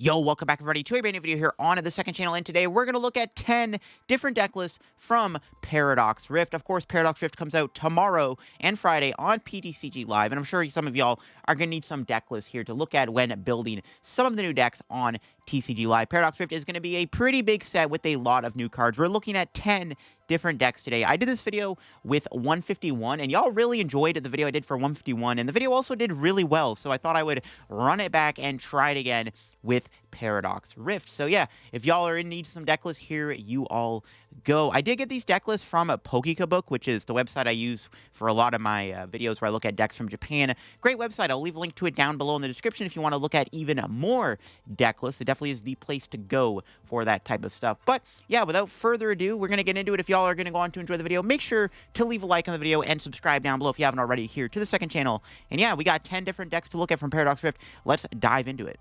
Yo, welcome back everybody to a brand new video here on the second channel, and today we're going to look at 10 different deck lists from Paradox Rift. Of course, Paradox Rift comes out tomorrow and Friday on PTCG Live, and I'm sure some of y'all are going to need some deck lists here to look at when building some of the new decks on TCG Live. Paradox Rift is going to be a pretty big set with a lot of new cards. We're looking at 10 different decks today. I did this video with 151, and y'all really enjoyed the video I did for 151, and the video also did really well, so I thought I would run it back and try it again with Paradox Rift. So yeah, if y'all are in need of some deck lists, here you all go. I did get these deck lists from Pokekabook, which is the website I use for a lot of my videos where I look at decks from Japan. Great website. I'll leave a link to it down below in the description if you want to look at even more deck lists. It definitely is the place to go for that type of stuff. But yeah, without further ado, we're going to get into it. If y'all are going to go on to enjoy the video, make sure to leave a like on the video and subscribe down below if you haven't already here to the second channel. And yeah, we got 10 different decks to look at from Paradox Rift. Let's dive into it.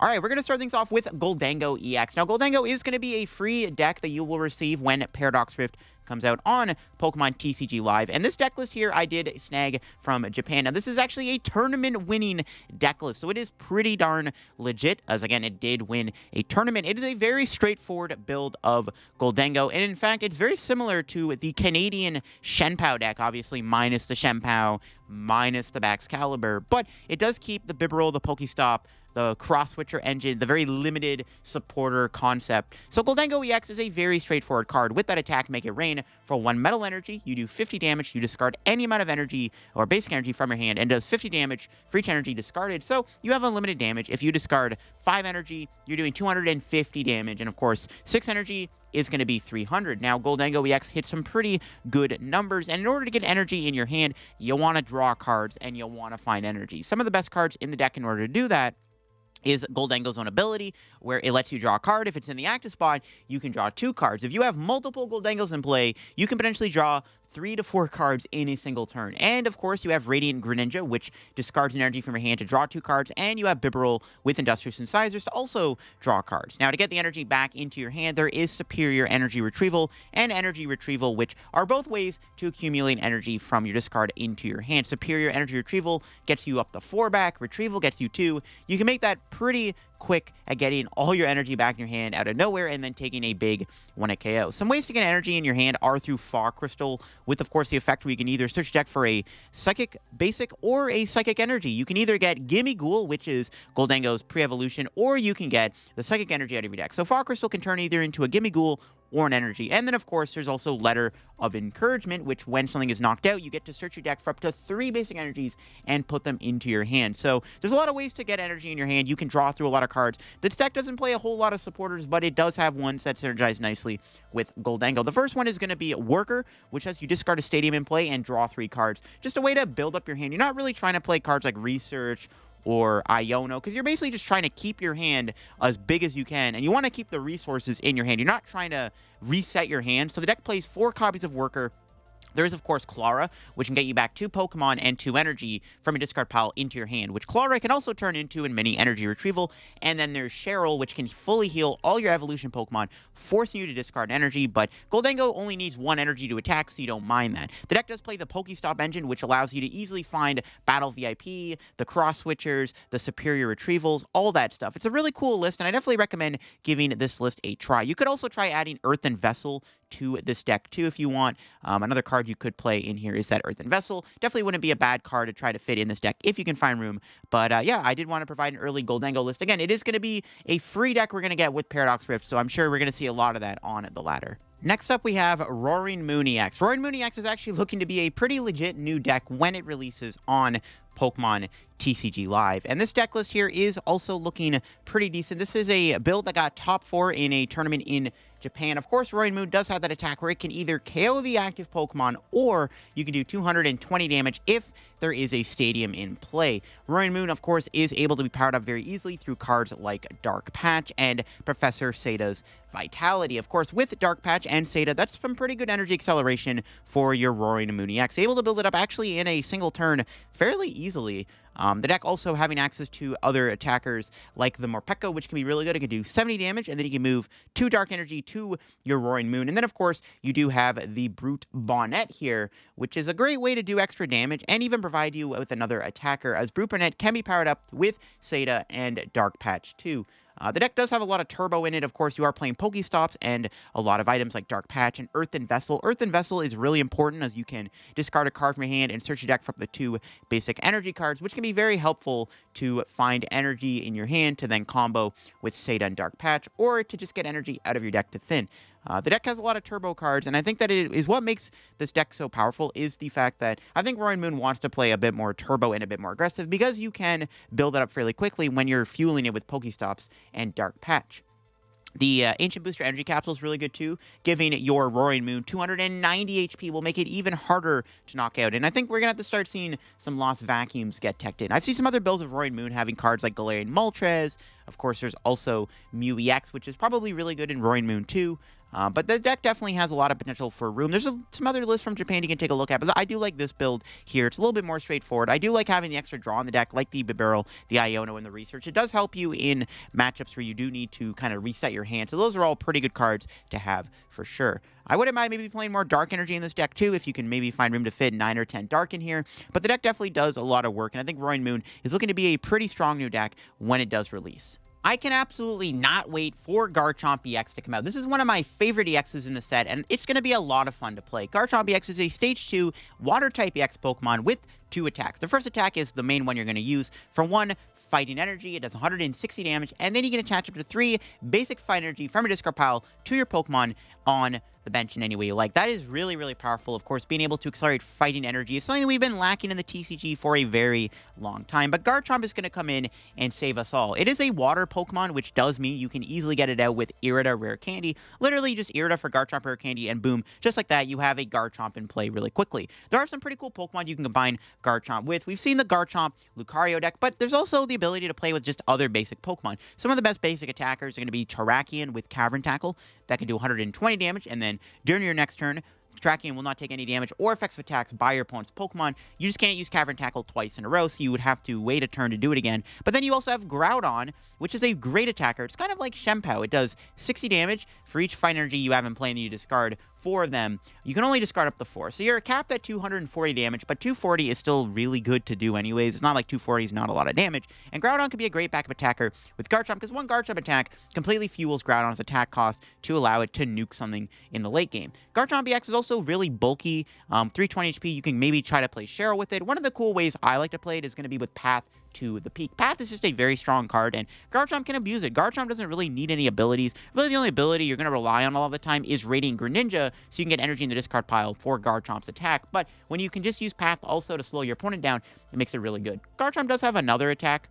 All right, we're going to start things off with Gholdengo EX. Now, Gholdengo is going to be a free deck that you will receive when Paradox Rift comes out on Pokemon TCG Live. And this deck list here I did snag from Japan. Now, this is actually a tournament-winning deck list, so it is pretty darn legit, as again, it did win a tournament. It is a very straightforward build of Gholdengo, and in fact, it's very similar to the Canadian Shenpao deck, obviously minus the Shenpao, minus the Baxcalibur, but it does keep the Bibarel, the Pokestop, the cross-switcher engine, the very limited supporter concept. So Gholdengo EX is a very straightforward card. With that attack, make it rain. For 1 metal energy, you do 50 damage. You discard any amount of energy or basic energy from your hand and does 50 damage for each energy discarded. So you have unlimited damage. If you discard 5 energy, you're doing 250 damage. And of course, 6 energy is going to be 300. Now, Gholdengo EX hits some pretty good numbers, and in order to get energy in your hand, you want to draw cards and you want to find energy. Some of the best cards in the deck in order to do that is Gholdengo's own ability, where it lets you draw a card. If it's in the active spot, you can draw 2 cards. If you have multiple Gholdengos in play, you can potentially draw 3 to 4 cards in a single turn. And of course, you have Radiant Greninja, which discards an energy from your hand to draw 2 cards, and you have Bibarel with Industrious Incisors to also draw cards. Now, to get the energy back into your hand, there is Superior Energy Retrieval and Energy Retrieval, which are both ways to accumulate energy from your discard into your hand. Superior Energy Retrieval gets you up to 4 back, Retrieval gets you 2. You can make that pretty quick at getting all your energy back in your hand out of nowhere and then taking a big 1-hit KO. Some ways to get energy in your hand are through Fog Crystal, with of course the effect where you can either search deck for a Psychic Basic or a Psychic Energy. You can either get Gimme Ghoul, which is Gholdengo's pre-evolution, or you can get the Psychic Energy out of your deck. So Fog Crystal can turn either into a Gimme Ghoul or an energy. And then, of course, there's also Letter of Encouragement, which when something is knocked out, you get to search your deck for up to 3 basic energies and put them into your hand. So there's a lot of ways to get energy in your hand. You can draw through a lot of cards. This deck doesn't play a whole lot of supporters, but it does have ones that synergize nicely with Gholdengo. The first one is going to be Worker, which has you discard a Stadium in play and draw 3 cards. Just a way to build up your hand. You're not really trying to play cards like Research or Iono, because you're basically just trying to keep your hand as big as you can, and you want to keep the resources in your hand. You're not trying to reset your hand. So the deck plays 4 copies of Worker. There is, of course, Clara, which can get you back 2 Pokemon and 2 energy from a discard pile into your hand, which Clara can also turn into in mini energy retrieval. And then there's Cheryl, which can fully heal all your evolution Pokemon, forcing you to discard energy, but Gholdengo only needs 1 energy to attack, so you don't mind that. The deck does play the Pokestop engine, which allows you to easily find Battle VIP, the Cross Switchers, the Superior Retrievals, all that stuff. It's a really cool list, and I definitely recommend giving this list a try. You could also try adding Earthen Vessel to this deck too if you want. Another card you could play in here is that Earthen Vessel. Definitely wouldn't be a bad card to try to fit in this deck if you can find room. But yeah, I did want to provide an early Gholdengo list. Again, it is going to be a free deck we're going to get with Paradox Rift, so I'm sure we're going to see a lot of that on the ladder. Next up, we have Roaring Moon EX. Roaring Moon EX is actually looking to be a pretty legit new deck when it releases on Pokemon TCG Live. And this deck list here is also looking pretty decent. This is a build that got top 4 in a tournament in Japan. Of course, Roaring Moon does have that attack where it can either KO the active Pokemon or you can do 220 damage if there is a Stadium in play. Roaring Moon, of course, is able to be powered up very easily through cards like Dark Patch and Professor Sada's Vitality. Of course, with Dark Patch and Sada, that's some pretty good energy acceleration for your Roaring Moon EX. Able to build it up actually in a single turn fairly easily. The deck also having access to other attackers like the Morpeko, which can be really good. It can do 70 damage, and then you can move 2 Dark Energy to your Roaring Moon. And then, of course, you do have the Brute Bonnet here, which is a great way to do extra damage and even provide you with another attacker, as Brute Bonnet can be powered up with Sada and Dark Patch too. The deck does have a lot of turbo in it. Of course, you are playing Pokestops and a lot of items like Dark Patch and Earthen Vessel. Earthen Vessel is really important as you can discard a card from your hand and search your deck from the 2 basic energy cards, which can be very helpful to find energy in your hand to then combo with Seda and Dark Patch, or to just get energy out of your deck to thin. The deck has a lot of turbo cards, and I think that it is what makes this deck so powerful is the fact that I think Roaring Moon wants to play a bit more turbo and a bit more aggressive because you can build it up fairly quickly when you're fueling it with Pokestops and Dark Patch. The Ancient Booster Energy Capsule is really good too. Giving your Roaring Moon 290 HP will make it even harder to knock out. And I think we're going to have to start seeing some Lost Vacuums get teched in. I've seen some other builds of Roaring Moon having cards like Galarian Moltres. Of course, there's also Mew EX, which is probably really good in Roaring Moon 2. But the deck definitely has a lot of potential for room. There's some other lists from Japan you can take a look at, but I do like this build here. It's a little bit more straightforward. I do like having the extra draw in the deck, like the Bibarel, the Iono, and the Research. It does help you in matchups where you do need to kind of reset your hand. So those are all pretty good cards to have for sure. I wouldn't mind maybe playing more Dark Energy in this deck too, if you can maybe find room to fit 9 or 10 Dark in here. But the deck definitely does a lot of work, and I think Roaring Moon is looking to be a pretty strong new deck when it does release. I can absolutely not wait for Garchomp EX to come out. This is one of my favorite EXs in the set, and it's going to be a lot of fun to play. Garchomp EX is a Stage 2 Water-type EX Pokemon with 2 attacks. The first attack is the main one you're going to use. For 1, Fighting Energy, it does 160 damage, and then you can attach up to 3 basic Fight Energy from your discard pile to your Pokemon on the bench in any way you like. That is really, really powerful. Of course, being able to accelerate Fighting Energy is something that we've been lacking in the TCG for a very long time, but Garchomp is going to come in and save us all. It is a water Pokemon, which does mean you can easily get it out with Irida Rare Candy. Literally, just Irida for Garchomp Rare Candy, and boom, just like that, you have a Garchomp in play really quickly. There are some pretty cool Pokemon you can combine Garchomp with. We've seen the Garchomp Lucario deck, but there's also the ability to play with just other basic Pokemon. Some of the best basic attackers are going to be Terrakion with Cavern Tackle. That can do 120 damage, and then during your next turn, Terrakion will not take any damage or effects of attacks by your opponent's Pokemon. You just can't use Cavern Tackle twice in a row, so you would have to wait a turn to do it again. But then you also have Groudon, which is a great attacker. It's kind of like Shempow. It does 60 damage for each Fight Energy you have in play and you discard 4 of them. You can only discard up to 4. So you're capped at 240 damage, but 240 is still really good to do anyways. It's not like 240 is not a lot of damage. And Groudon can be a great backup attacker with Garchomp, because one Garchomp attack completely fuels Groudon's attack cost to allow it to nuke something in the late game. Garchomp EX is also really bulky, 320 HP. You can maybe try to play Cheryl with it. One of the cool ways I like to play it is going to be with Path to the Peak. Path is just a very strong card, and Garchomp can abuse it. Garchomp doesn't really need any abilities. Really, the only ability you're going to rely on all the time is Radiant Greninja, so you can get energy in the discard pile for Garchomp's attack. But when you can just use Path also to slow your opponent down, it makes it really good. Garchomp does have another attack,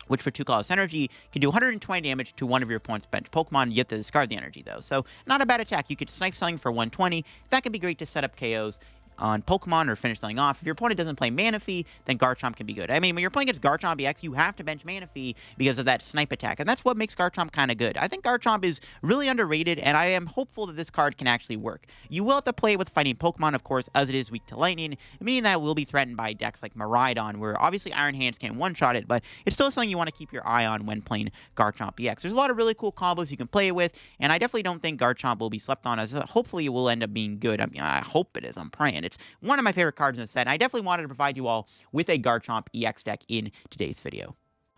which for 2 colorless energy can do 120 damage to one of your opponent's bench Pokemon. You have to discard the energy, though. So, not a bad attack. You could snipe something for 120. That can be great to set up KOs on Pokemon or finish something off. If your opponent doesn't play Manaphy, then Garchomp can be good. I mean, when you're playing against Garchomp EX, you have to bench Manaphy because of that snipe attack, and that's what makes Garchomp kind of good. I think Garchomp is really underrated, and I am hopeful that this card can actually work. You will have to play with fighting Pokemon, of course, as it is weak to Lightning, meaning that it will be threatened by decks like Miraidon, where obviously Iron Hands can one-shot it, but it's still something you want to keep your eye on when playing Garchomp EX. There's a lot of really cool combos you can play with, and I definitely don't think Garchomp will be slept on, as hopefully it will end up being good. I mean, I hope it is. I'm praying. It's one of my favorite cards in the set, and I definitely wanted to provide you all with a Garchomp EX deck in today's video.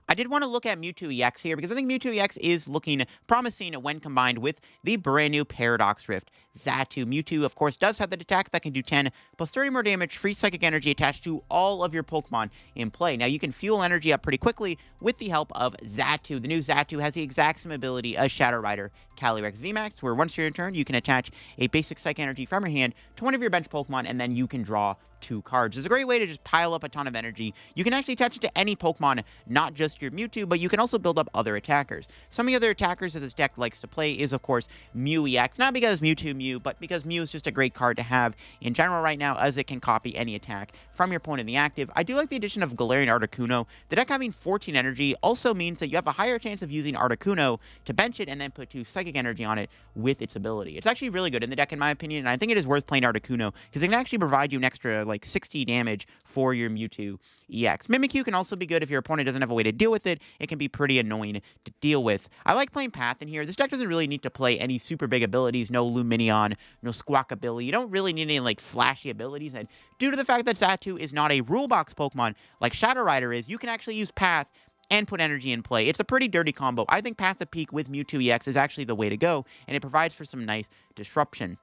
I did want to look at Mewtwo EX here, because I think Mewtwo EX is looking promising when combined with the brand new Paradox Rift Xatu. Mewtwo, of course, does have that attack that can do 10 plus 30 more damage, free Psychic Energy attached to all of your Pokemon in play. Now, you can fuel energy up pretty quickly with the help of Xatu. The new Xatu has the exact same ability as Shadow Rider Calyrex VMAX, where once you're in turn, you can attach a basic Psychic Energy from your hand to one of your bench Pokemon, and then you can draw 2 cards. It's a great way to just pile up a ton of energy. You can actually attach it to any Pokemon, not just your Mewtwo, but you can also build up other attackers. Some of the other attackers that this deck likes to play is, of course, Mew EX. Not because Mewtwo Mew, but because Mew is just a great card to have in general right now, as it can copy any attack from your opponent in the active. I do like the addition of Galarian Articuno. The deck having 14 energy also means that you have a higher chance of using Articuno to bench it and then put 2 Psychic Energy on it with its ability. It's actually really good in the deck, in my opinion, and I think it is worth playing Articuno, because it can actually provide you an extra, like, 60 damage for your Mewtwo EX. Mimikyu can also be good if your opponent doesn't have a way to deal with it. It can be pretty annoying to deal with. I like playing Path in here. This deck doesn't really need to play any super big abilities, no Luminion, no Squawkabilly. You don't really need any, like, flashy abilities, and due to the fact that Xatu is not a rule box Pokemon like Shadow Rider is, you can actually use Path and put energy in play. It's a pretty dirty combo. I think Path of Peak with Mewtwo EX is actually the way to go, and it provides for some nice disruption.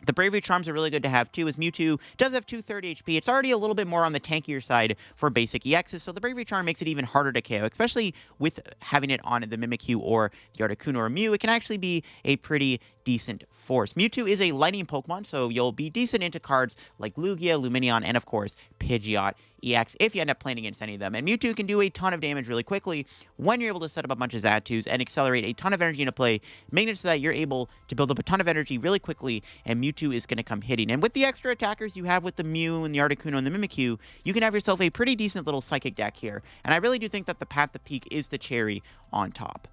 The Bravery Charms are really good to have, too, as Mewtwo does have 230 HP. It's already a little bit more on the tankier side for basic EXs, so the Bravery Charm makes it even harder to KO, especially with having it on the Mimikyu or the Articuno or Mew. It can actually be a pretty decent force. Mewtwo is a Lightning Pokemon, so you'll be decent into cards like Lugia, Lumineon, and, of course, Pidgeot EX if you end up playing against any of them. And Mewtwo can do a ton of damage really quickly when you're able to set up a bunch of Zatus and accelerate a ton of energy into play, making it so that you're able to build up a ton of energy really quickly, and Mewtwo is going to come hitting. And with the extra attackers you have with the Mew and the Articuno and the Mimikyu, you can have yourself a pretty decent little Psychic deck here. And I really do think that the Path to Peak is the cherry on top.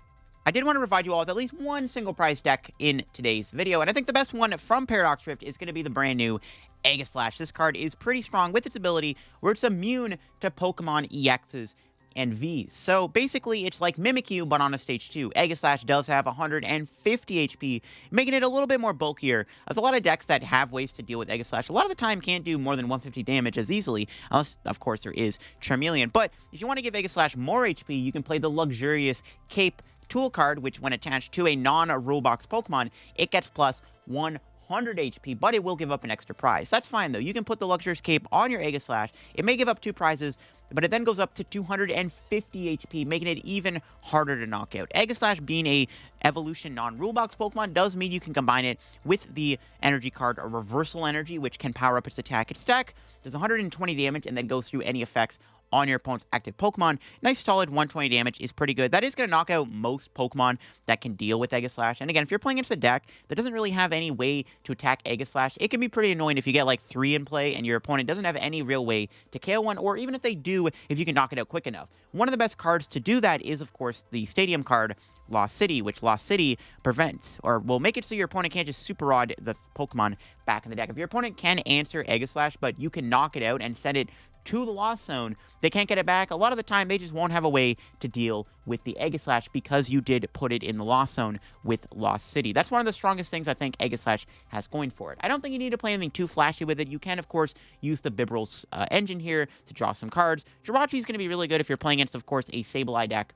I did want to provide you all with at least one single prize deck in today's video, and I think the best one from Paradox Rift is going to be the brand new Aegislash. This card is pretty strong with its ability where it's immune to Pokemon EXs and Vs. So basically, it's like Mimikyu, but on a stage 2. Aegislash does have 150 HP, making it a little bit more bulkier. There's a lot of decks that have ways to deal with Aegislash. A lot of the time can't do more than 150 damage as easily, unless, of course, there is Charmeleon. But if you want to give Aegislash more HP, you can play the luxurious Cape Tool card, which when attached to a non-rulebox Pokemon, it gets plus 100 HP, but it will give up an extra prize. That's fine, though. You can put the Luxurious Cape on your Aegislash. It may give up 2 prizes, but it then goes up to 250 HP, making it even harder to knock out. Aegislash, being a evolution non-rulebox Pokemon, does mean you can combine it with the energy card, or Reversal Energy, which can power up its attack. Its attack does 120 damage and then goes through any effects on your opponent's active Pokemon. Nice solid 120 damage is pretty good. That is going to knock out most Pokemon that can deal with Aegislash. And again, if you're playing against a deck that doesn't really have any way to attack Aegislash, it can be pretty annoying if you get like 3 in play and your opponent doesn't have any real way to KO one, or even if they do, if you can knock it out quick enough. One of the best cards to do that is, of course, the Stadium card, Lost City, which Lost City prevents, or will make it so your opponent can't just Super Rod the Pokemon back in the deck. If your opponent can answer Aegislash, but you can knock it out and send it to the Lost Zone, they can't get it back. A lot of the time, they just won't have a way to deal with the Aegislash because you did put it in the Lost Zone with Lost City. That's one of the strongest things I think Aegislash has going for it. I don't think you need to play anything too flashy with it. You can, of course, use the Bibral's engine here to draw some cards. Jirachi is going to be really good if you're playing against, of course, a Sableye deck.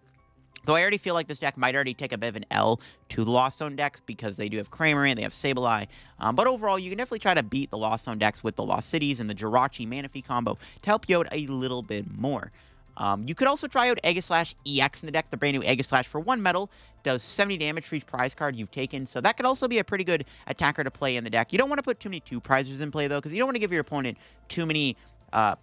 Though I already feel like this deck might already take a bit of an L to the Lost Zone decks because they do have Cramory and they have Sableye. But overall, you can definitely try to beat the Lost Zone decks with the Lost Cities and the Jirachi Manaphy combo to help you out a little bit more. You could also try out Aegislash EX in the deck. The brand new Aegislash for 1 metal does 70 damage for each prize card you've taken, so that could also be a pretty good attacker to play in the deck. You don't want to put too many 2 prizes in play, though, because you don't want to give your opponent too many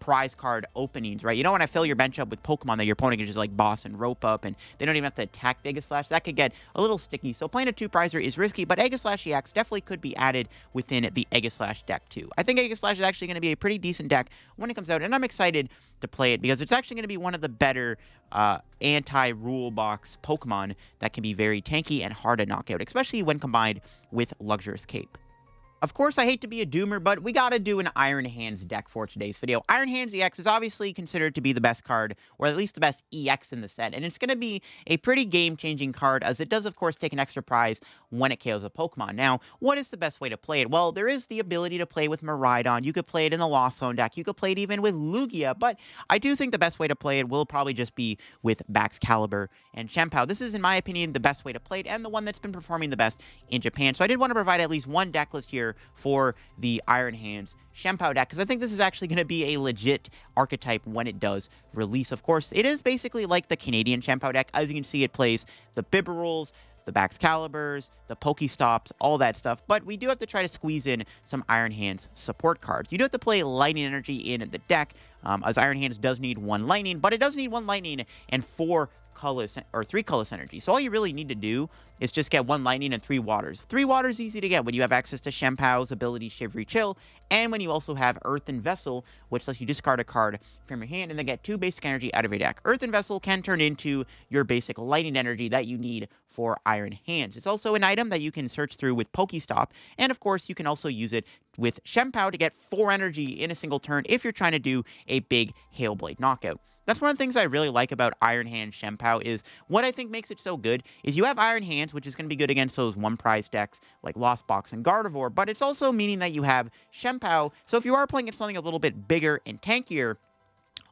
prize card openings, right? You don't want to fill your bench up with Pokemon that your opponent can just like boss and rope up, and they don't even have to attack the Aegislash. That could get a little sticky. So playing a 2-prizer is risky, but Aegislash EX definitely could be added within the Aegislash deck too. I think Aegislash is actually going to be a pretty decent deck when it comes out, and I'm excited to play it because it's actually going to be one of the better anti-rule box Pokemon that can be very tanky and hard to knock out, especially when combined with Luxurious Cape. Of course, I hate to be a doomer, but we gotta do an Iron Hands deck for today's video. Iron Hands EX is obviously considered to be the best card, or at least the best EX in the set, and it's gonna be a pretty game-changing card, as it does, of course, take an extra prize when it KOs a Pokemon. Now, what is the best way to play it? Well, there is the ability to play with Miraidon. You could play it in the Lost Zone deck. You could play it even with Lugia, but I do think the best way to play it will probably just be with Baxcalibur and Chien-Pao. This is, in my opinion, the best way to play it, and the one that's been performing the best in Japan. So I did want to provide at least one deck list here for the Iron Hands Chien-Pao deck, because I think this is actually going to be a legit archetype when it does release. Of course, it is basically like the Canadian Chien-Pao deck. As you can see, it plays the Bibarels, the Baxcaliburs, the Pokestops, all that stuff, but we do have to try to squeeze in some Iron Hands support cards. You do have to play Lightning Energy in the deck, as Iron Hands does need 1 Lightning, but it does need 1 Lightning and 4 colorless, or 3 colorless energy. So all you really need to do is just get 1 Lightning and 3 Waters. 3 Waters easy to get when you have access to Chien-Pao's ability Shivery Chill, and when you also have Earthen Vessel, which lets you discard a card from your hand and then get 2 basic energy out of your deck. Earthen Vessel can turn into your basic Lightning energy that you need for Iron Hands. It's also an item that you can search through with Pokestop, and of course you can also use it with Chien-Pao to get 4 energy in a single turn if you're trying to do a big Hail Blade knockout. That's one of the things I really like about Iron Hands Chien-Pao, is what I think makes it so good is you have Iron Hands, which is going to be good against those 1-prize decks like Lost Box and Gardevoir, but it's also meaning that you have Chien-Pao, so if you are playing at something a little bit bigger and tankier,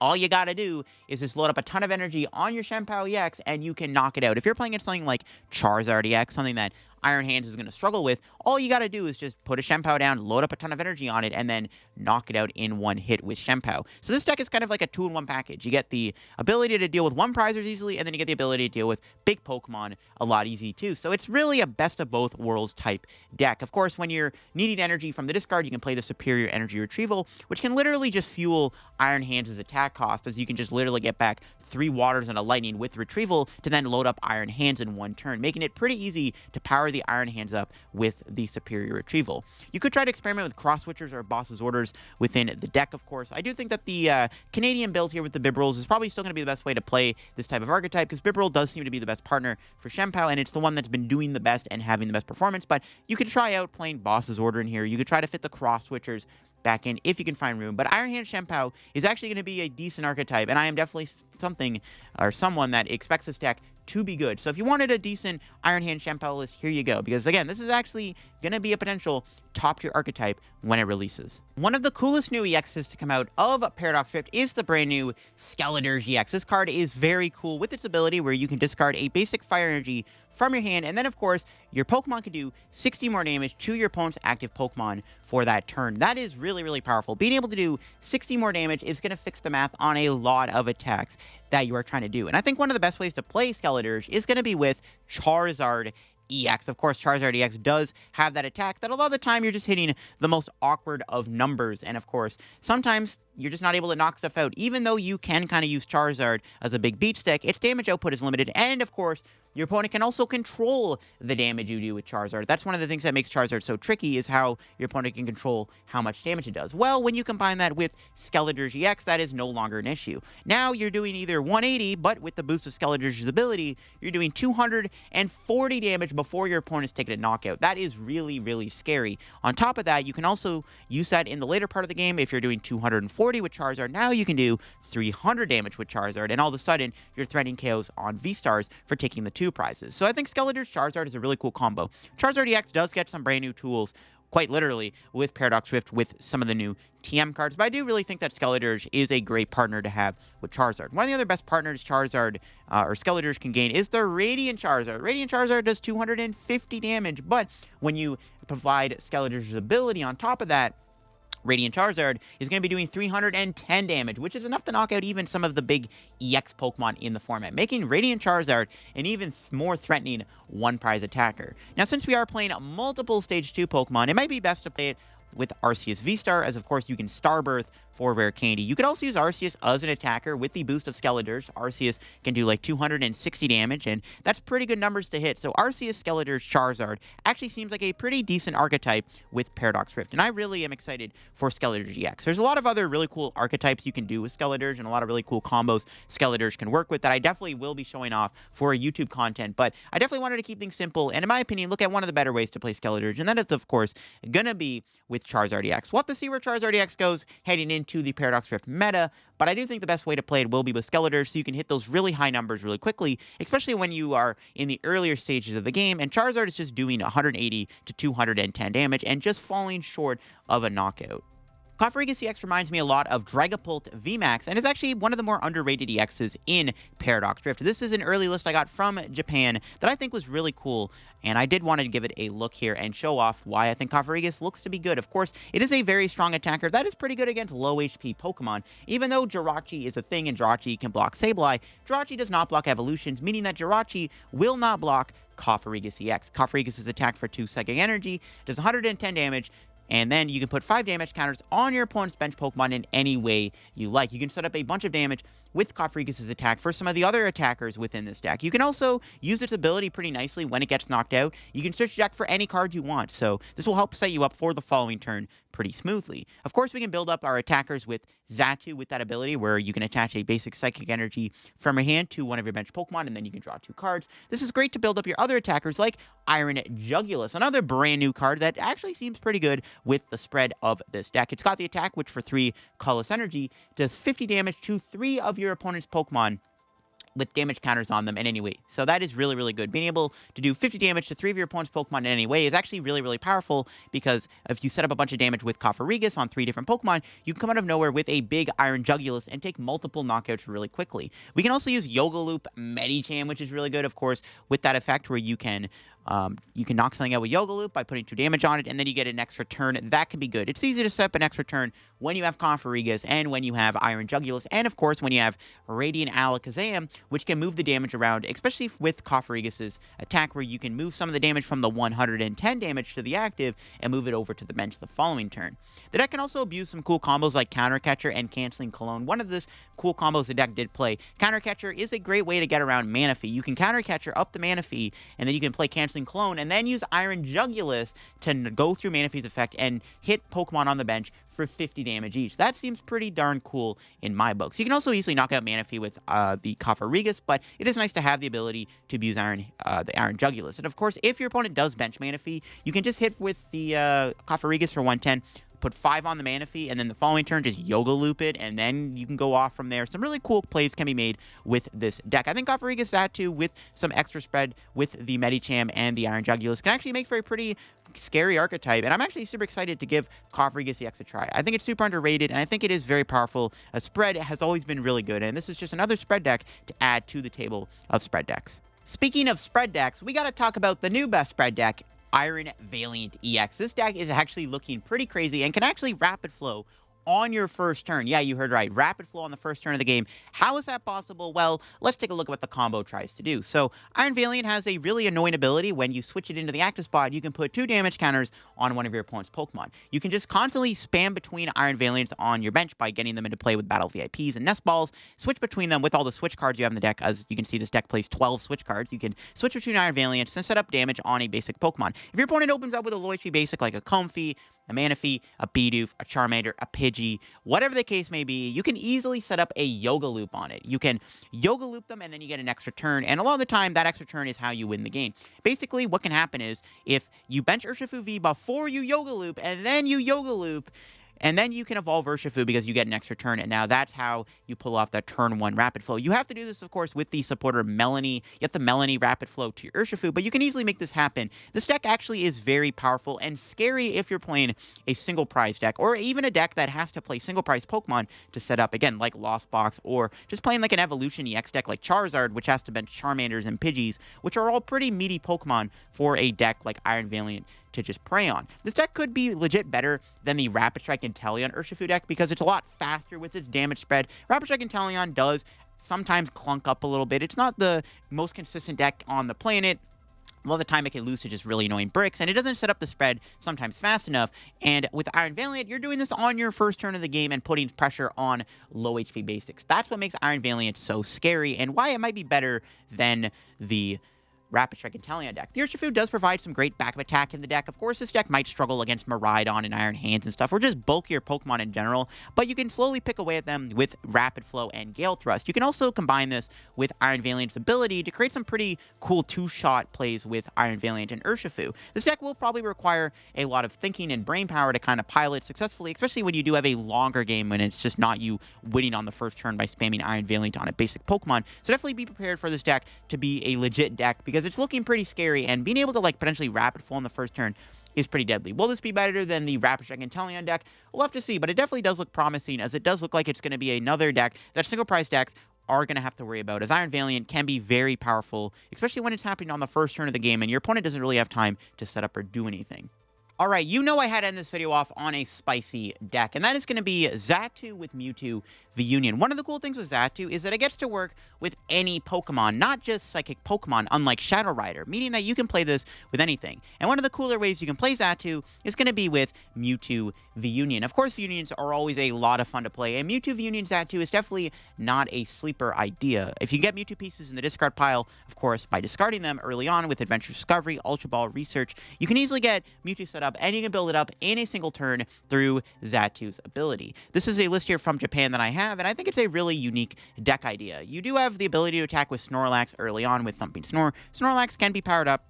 All you gotta do is just load up a ton of energy on your Shenpao EX, and you can knock it out. If you're playing against something like Charizard EX, something that Iron Hands is going to struggle with, all you got to do is just put a Shenpao down, load up a ton of energy on it, and then knock it out in one hit with Shenpao. So this deck is kind of like a 2-in-1 package. You get the ability to deal with one prizers easily, and then you get the ability to deal with big Pokemon a lot easy too. So it's really a best of both worlds type deck. Of course, when you're needing energy from the discard, you can play the Superior Energy Retrieval, which can literally just fuel Iron Hands' attack cost, as you can just literally get back 3 Waters and a Lightning with Retrieval to then load up Iron Hands in one turn, making it pretty easy to power the Iron Hands up with the Superior Retrieval. You could try to experiment with Cross Switchers or Boss's Orders within the deck, of course. I do think that the Canadian build here with the Bibrels is probably still going to be the best way to play this type of archetype, because Bibrel does seem to be the best partner for Shenpao, and it's the one that's been doing the best and having the best performance. But you could try out playing Boss's Order in here. You could try to fit the Cross Switchers back in if you can find room. But Iron Hand Shenpao is actually going to be a decent archetype, and I am definitely someone that expects this deck to be good. So if you wanted a decent Iron Hand Shenpao list, here you go. Because again, this is actually going to be a potential top tier archetype when it releases. One of the coolest new EXs to come out of Paradox Rift is the brand new Skeledirge EX. This card is very cool with its ability where you can discard a basic fire energy from your hand, and then of course your Pokemon can do 60 more damage to your opponent's active Pokemon for that turn. That is really, really powerful. Being able to do 60 more damage is going to fix the math on a lot of attacks that you are trying to do. And I think one of the best ways to play Skeledirge is going to be with Charizard EX. Of course, Charizard EX does have that attack that a lot of the time you're just hitting the most awkward of numbers. And of course, sometimes you're just not able to knock stuff out. Even though you can kind of use Charizard as a big beat stick, its damage output is limited. And of course, your opponent can also control the damage you do with Charizard. That's one of the things that makes Charizard so tricky, is how your opponent can control how much damage it does. Well, when you combine that with Skeledirge EX, that is no longer an issue. Now you're doing either 180, but with the boost of Skeledirge's ability, you're doing 240 damage before your opponent's taking a knockout. That is really, really scary. On top of that, you can also use that in the later part of the game. If you're doing 240 with Charizard, now you can do 300 damage with Charizard, and all of a sudden, you're threatening KOs on V-Stars for taking the 2 prizes. So I think Skeledirge Charizard is a really cool combo. Charizard EX does get some brand new tools, quite literally, with Paradox Rift with some of the new TM cards, but I do really think that Skeledirge is a great partner to have with Charizard. One of the other best partners Charizard or Skeledirge can gain is the Radiant Charizard. Radiant Charizard does 250 damage, but when you provide Skeledirge's ability on top of that, Radiant Charizard is going to be doing 310 damage, which is enough to knock out even some of the big EX Pokemon in the format, making Radiant Charizard an even more threatening one-prize attacker. Now, since we are playing multiple Stage 2 Pokemon, it might be best to play it with Arceus V-Star, as of course you can Starbirth for Rare Candy. You could also use Arceus as an attacker with the boost of Skeledirge. Arceus can do like 260 damage, and that's pretty good numbers to hit. So Arceus, Skeledirge, Charizard actually seems like a pretty decent archetype with Paradox Rift, and I really am excited for Skeledirge EX. There's a lot of other really cool archetypes you can do with Skeledirge, and a lot of really cool combos Skeledirge can work with that I definitely will be showing off for YouTube content, but I definitely wanted to keep things simple, and in my opinion, look at one of the better ways to play Skeledirge, and that is, of course, gonna be with Charizard EX. We'll have to see where Charizard EX goes heading into the Paradox Rift meta, but I do think the best way to play it will be with Skeledirge, so you can hit those really high numbers really quickly, especially when you are in the earlier stages of the game, and Charizard is just doing 180 to 210 damage and just falling short of a knockout. Cofagrigus EX reminds me a lot of Dragapult VMAX, and is actually one of the more underrated EXs in Paradox Rift. This is an early list I got from Japan that I think was really cool, and I did want to give it a look here and show off why I think Cofagrigus looks to be good. Of course, it is a very strong attacker that is pretty good against low HP Pokemon. Even though Jirachi is a thing and Jirachi can block Sableye, Jirachi does not block evolutions, meaning that Jirachi will not block Cofagrigus EX. Cofagrigus is attacked for 2 psychic energy, does 110 damage, and then you can put 5 damage counters on your opponent's bench Pokemon in any way you like. You can set up a bunch of damage with Cofagrigus' attack for some of the other attackers within this deck. You can also use its ability pretty nicely when it gets knocked out. You can search your deck for any card you want, so this will help set you up for the following turn pretty smoothly. Of course, we can build up our attackers with Xatu with that ability, where you can attach a basic psychic energy from your hand to one of your bench Pokemon, and then you can draw 2 cards. This is great to build up your other attackers like Iron Jugulis, another brand new card that actually seems pretty good with the spread of this deck. It's got the attack, which for 3 colorless energy does 50 damage to 3 of your opponent's Pokemon with damage counters on them in any way. So that is really, really good. Being able to do 50 damage to 3 of your opponent's Pokemon in any way is actually really, really powerful, because if you set up a bunch of damage with Cofagrigus on 3 different Pokemon, you can come out of nowhere with a big Iron Jugulus and take multiple knockouts really quickly. We can also use Yoga Loop Medicham, which is really good, of course, with that effect where you can knock something out with Yoga Loop by putting 2 damage on it, and then you get an extra turn. That can be good. It's easy to set up an extra turn when you have Cofagrigus and when you have Iron Jugulus, and of course when you have Radiant Alakazam, which can move the damage around, especially with Cofagrigus' attack, where you can move some of the damage from the 110 damage to the active and move it over to the bench the following turn. The deck can also abuse some cool combos like Counter Catcher and Canceling Cologne. One of the cool combos the deck did play, Counter Catcher, is a great way to get around Mana Fee. You can Counter Catcher up the Mana Fee, and then you can play Canceling Clone, and then use Iron Jugulus to go through Mana Fee's effect and hit Pokemon on the bench for 50 damage each. That seems pretty darn cool in my books. You can also easily knock out Mana Fee with the Cofagrigus, but it is nice to have the ability to abuse the Iron Jugulus. And of course, if your opponent does bench Mana Fee, you can just hit with the Cofagrigus for 110, put 5 on the Mana Fee, and then the following turn just Yoga Loop it, and then you can go off from there. Some really cool plays can be made with this deck. I think Cofagrigus Zatu with some extra spread with the Medicham and the Iron Jugulus can actually make for a pretty scary archetype, and I'm actually super excited to give Cofagrigus the extra try. I think it's super underrated, and I think it is very powerful. A spread has always been really good, and this is just another spread deck to add to the table of spread decks. Speaking of spread decks, we got to talk about the new best spread deck, Iron Valiant EX. This deck is actually looking pretty crazy and can actually rapid flow on your first turn. Yeah, you heard right. Rapid flow on the first turn of the game. How is that possible? Well, let's take a look at what the combo tries to do. So, Iron Valiant has a really annoying ability. When you switch it into the active spot, you can put 2 damage counters on one of your opponent's Pokemon. You can just constantly spam between Iron Valiants on your bench by getting them into play with Battle VIPs and Nest Balls. Switch between them with all the switch cards you have in the deck. As you can see, this deck plays 12 switch cards. You can switch between Iron Valiants and set up damage on a basic Pokemon. If your opponent opens up with a low HP basic like a Comfey, a Mana Fee, a Bidoof, a Charmander, a Pidgey, whatever the case may be, you can easily set up a Yoga Loop on it. You can Yoga Loop them, and then you get an extra turn, and a lot of the time, that extra turn is how you win the game. Basically, what can happen is, if you bench Urshifu V before you Yoga Loop, and then you Yoga Loop, and then you can evolve Urshifu because you get an extra turn, and now that's how you pull off that turn 1 rapid flow. You have to do this, of course, with the supporter Melanie. You have the Melanie rapid flow to your Urshifu, but you can easily make this happen. This deck actually is very powerful and scary if you're playing a single prize deck, or even a deck that has to play single prize Pokemon to set up, again, like Lost Box, or just playing like an Evolution EX deck like Charizard, which has to bench Charmanders and Pidgeys, which are all pretty meaty Pokemon for a deck like Iron Valiant to just prey on. This deck could be legit better than the Rapid Strike Inteleon Urshifu deck because it's a lot faster with its damage spread. Rapid Strike Inteleon does sometimes clunk up a little bit. It's not the most consistent deck on the planet. A lot of the time it can lose to just really annoying bricks, and it doesn't set up the spread sometimes fast enough. And with Iron Valiant, you're doing this on your first turn of the game and putting pressure on low HP basics. That's what makes Iron Valiant so scary, and why it might be better than the Rapid Strike Inteleon deck. The Urshifu does provide some great backup attack in the deck. Of course, this deck might struggle against Miraidon and Iron Hands and stuff, or just bulkier Pokemon in general, but you can slowly pick away at them with Rapid Flow and Gale Thrust. You can also combine this with Iron Valiant's ability to create some pretty cool 2-shot plays with Iron Valiant and Urshifu. This deck will probably require a lot of thinking and brain power to kind of pilot successfully, especially when you do have a longer game when it's just not you winning on the first turn by spamming Iron Valiant on a basic Pokemon. So definitely be prepared for this deck to be a legit deck, because it's looking pretty scary, and being able to like potentially rapid flow on the first turn is pretty deadly. Will this be better than the Rapid Strike Inteleon deck? We'll have to see, but it definitely does look promising, as it does look like it's going to be another deck that single price decks are going to have to worry about, as Iron Valiant can be very powerful, especially when it's happening on the first turn of the game and your opponent doesn't really have time to set up or do anything. Alright, you know I had to end this video off on a spicy deck, and that is going to be Zatu with Mewtwo V-UNION. One of the cool things with Zatu is that it gets to work with any Pokemon, not just Psychic Pokemon, unlike Shadow Rider, meaning that you can play this with anything. And one of the cooler ways you can play Zatu is going to be with Mewtwo V-UNION. Of course, V-UNIONs are always a lot of fun to play, and Mewtwo V-UNION Zatu is definitely not a sleeper idea. If you get Mewtwo pieces in the discard pile, of course, by discarding them early on with Adventure Discovery, Ultra Ball, Research, you can easily get Mewtwo set up, and you can build it up in a single turn through Zatu's ability. This is a list here from Japan that I have, and I think it's a really unique deck idea. You do have the ability to attack with Snorlax early on with Thumping Snore. Snorlax can be powered up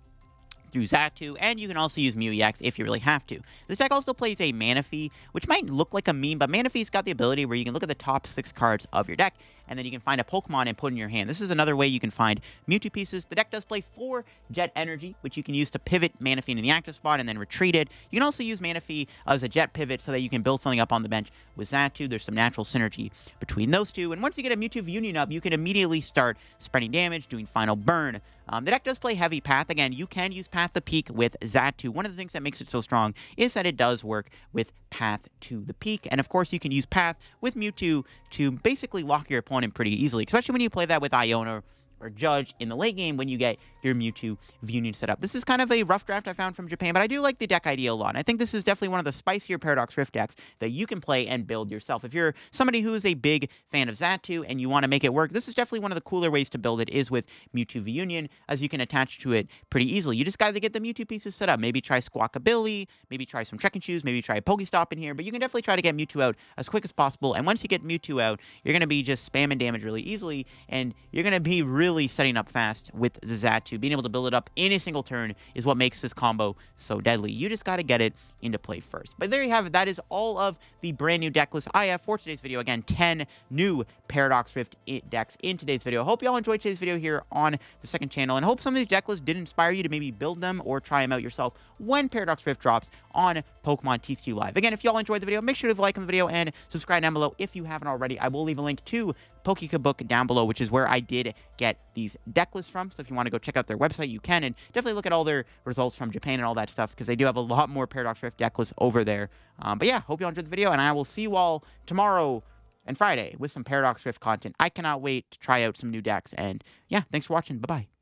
through Xatu, and you can also use Mew EX if you really have to. This deck also plays a Manaphy, which might look like a meme, but Manaphy's got the ability where you can look at the top 6 cards of your deck, and then you can find a Pokemon and put in your hand. This is another way you can find Mewtwo pieces. The deck does play 4 Jet Energy, which you can use to pivot Manaphy into the active spot and then retreat it. You can also use Manaphy as a Jet pivot so that you can build something up on the bench with Xatu. There's some natural synergy between those two, and once you get a Mewtwo V-UNION up, you can immediately start spreading damage, doing Final Burn. The deck does play heavy Path. Again, you can use Path to Peak with Xatu. One of the things that makes it so strong is that it does work with Path to the Peak. And of course, you can use Path with Mewtwo to basically lock your opponent pretty easily, especially when you play that with Iona or Judge in the late game when you get your Mewtwo V-UNION set up. This is kind of a rough draft I found from Japan, but I do like the deck idea a lot. And I think this is definitely one of the spicier Paradox Rift decks that you can play and build yourself. If you're somebody who is a big fan of Xatu and you want to make it work, this is definitely one of the cooler ways to build it is with Mewtwo V-UNION, as you can attach to it pretty easily. You just got to get the Mewtwo pieces set up. Maybe try Squawkabilly, maybe try some Trekking Shoes, maybe try a Pokestop in here, but you can definitely try to get Mewtwo out as quick as possible. And once you get Mewtwo out, you're going to be just spamming damage really easily, and you're going to be really setting up fast with the Xatu. Being able to build it up in a single turn is what makes this combo so deadly. You just got to get it into play first. But there you have it. That is all of the brand new deck list I have for today's video. Again, 10 new Paradox Rift decks in today's video. I hope y'all enjoyed today's video here on the second channel, and hope some of these deck lists did inspire you to maybe build them or try them out yourself when Paradox Rift drops on Pokemon TCG Live. Again, if y'all enjoyed the video, make sure to leave a like on the video and subscribe down below if you haven't already. I will leave a link to Pokebook down below, which is where I did get these deck lists from. So if you want to go check out their website, you can, and definitely look at all their results from Japan and all that stuff, because they do have a lot more Paradox Rift deck lists over there. But yeah, hope you all enjoyed the video, and I will see you all tomorrow and Friday with some Paradox Rift content. I cannot wait to try out some new decks, and yeah, thanks for watching. Bye-bye.